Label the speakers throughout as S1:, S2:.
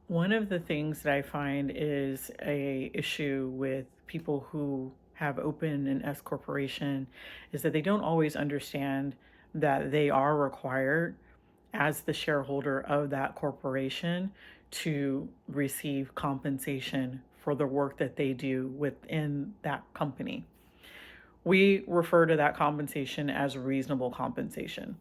S1: One of the things that I find is a issue with people who have opened an S corporation is that they don't always understand that they are required as the shareholder of that corporation to receive compensation for the work that they do within that company. We refer to that compensation as reasonable compensation.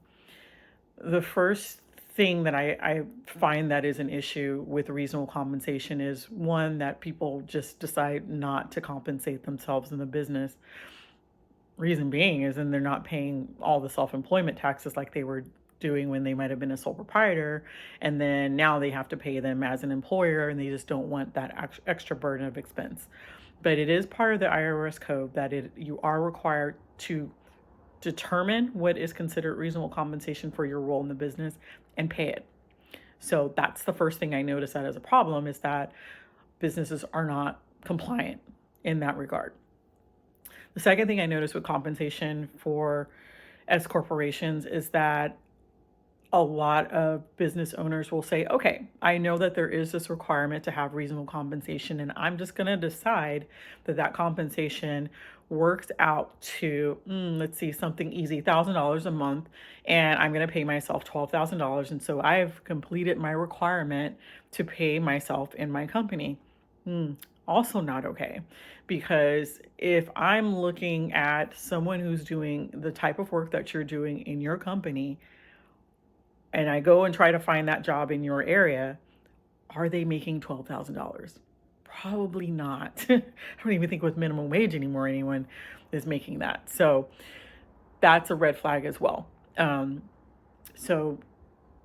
S1: The first thing that I find that is an issue with reasonable compensation is one, that people just decide not to compensate themselves in the business. Reason being is then they're not paying all the self-employment taxes like they were doing when they might have been a sole proprietor, and then now they have to pay them as an employer, and they just don't want that extra burden of expense. But it is part of the IRS code that you are required to determine what is considered reasonable compensation for your role in the business and pay it. So that's the first thing I notice that as a problem, is that businesses are not compliant in that regard. The second thing I notice with compensation for S corporations is that a lot of business owners will say, okay, I know that there is this requirement to have reasonable compensation, and I'm just going to decide that that compensation works out to, let's see, something easy, $1,000 a month, and I'm going to pay myself $12,000. And so I've completed my requirement to pay myself in my company. Also not okay, because if I'm looking at someone who's doing the type of work that you're doing in your company, and I go and try to find that job in your area, are they making $12,000? Probably not. I don't even think with minimum wage anymore anyone is making that. So that's a red flag as well. So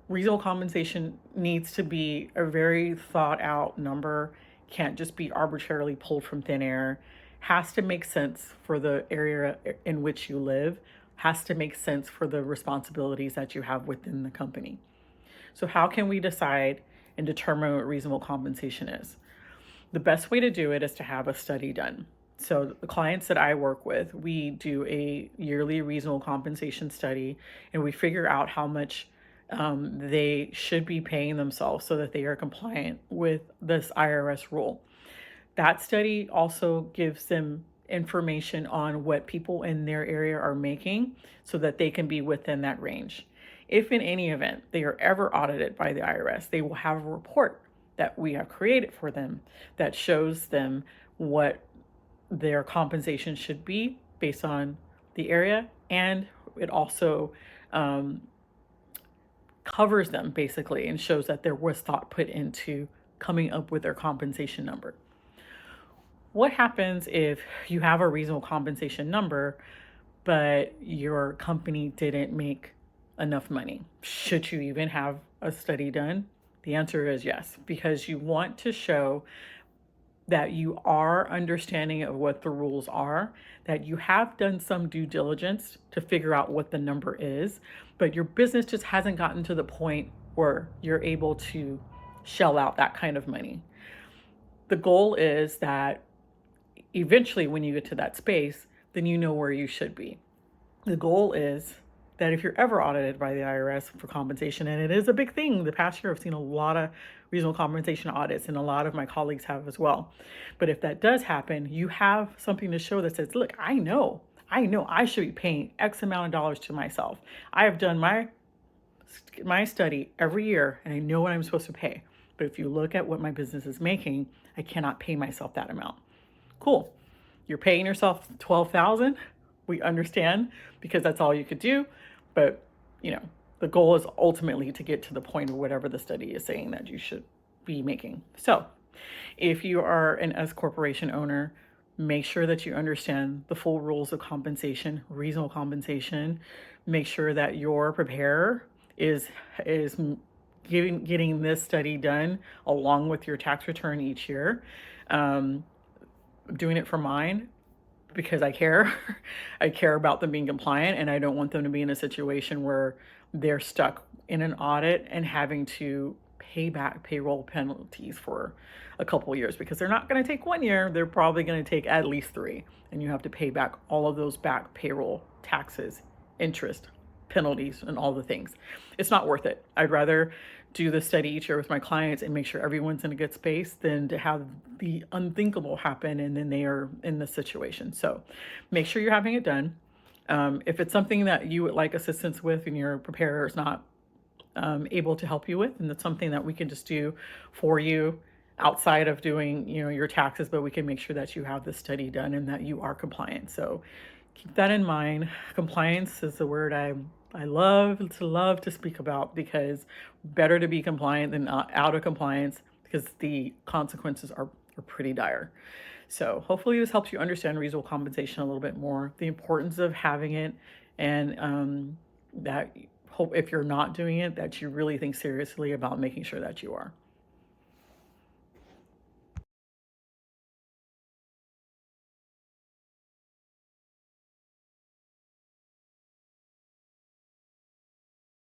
S1: reasonable compensation needs to be a very thought out number, can't just be arbitrarily pulled from thin air, has to make sense for the area in which you live, has to make sense for the responsibilities that you have within the company. So, how can we decide and determine what reasonable compensation is? The best way to do it is to have a study done. So, the clients that I work with, we do a yearly reasonable compensation study, and we figure out how much they should be paying themselves so that they are compliant with this IRS rule. That study also gives them information on what people in their area are making so that they can be within that range. If in any event they are ever audited by the IRS, they will have a report that we have created for them that shows them what their compensation should be based on the area, and it also covers them basically and shows that there was thought put into coming up with their compensation number. What happens if you have a reasonable compensation number, but your company didn't make enough money? Should you even have a study done? The answer is yes, because you want to show that you are understanding of what the rules are, that you have done some due diligence to figure out what the number is, but your business just hasn't gotten to the point where you're able to shell out that kind of money. The goal is that eventually, when you get to that space, then you know where you should be. The goal is that if you're ever audited by the IRS for compensation, and it is a big thing, the past year I've seen a lot of reasonable compensation audits, and a lot of my colleagues have as well. But if that does happen, you have something to show that says, look, I know I should be paying X amount of dollars to myself. I have done my study every year, and I know what I'm supposed to pay. But if you look at what my business is making, I cannot pay myself that amount. Cool. You're paying yourself 12,000. We understand, because that's all you could do. But, the goal is ultimately to get to the point of whatever the study is saying that you should be making. So, if you are an S corporation owner, make sure that you understand the full rules of compensation, reasonable compensation. Make sure that your preparer is getting this study done along with your tax return each year. I'm doing it for mine because I care. I care about them being compliant, and I don't want them to be in a situation where they're stuck in an audit and having to pay back payroll penalties for a couple of years, because they're not going to take 1 year. They're probably going to take at least 3, and you have to pay back all of those back payroll taxes, interest, penalties, and all the things. It's not worth it. I'd rather do the study each year with my clients and make sure everyone's in a good space than to have the unthinkable happen and then they are in the situation. So make sure you're having it done. If it's something that you would like assistance with and your preparer is not able to help you with, and that's something that we can just do for you outside of doing, your taxes, but we can make sure that you have the study done and that you are compliant. So keep that in mind. Compliance is the word I love to speak about, because better to be compliant than out of compliance, because the consequences are pretty dire. So hopefully this helps you understand reasonable compensation a little bit more, the importance of having it, and that hope if you're not doing it, that you really think seriously about making sure that you are.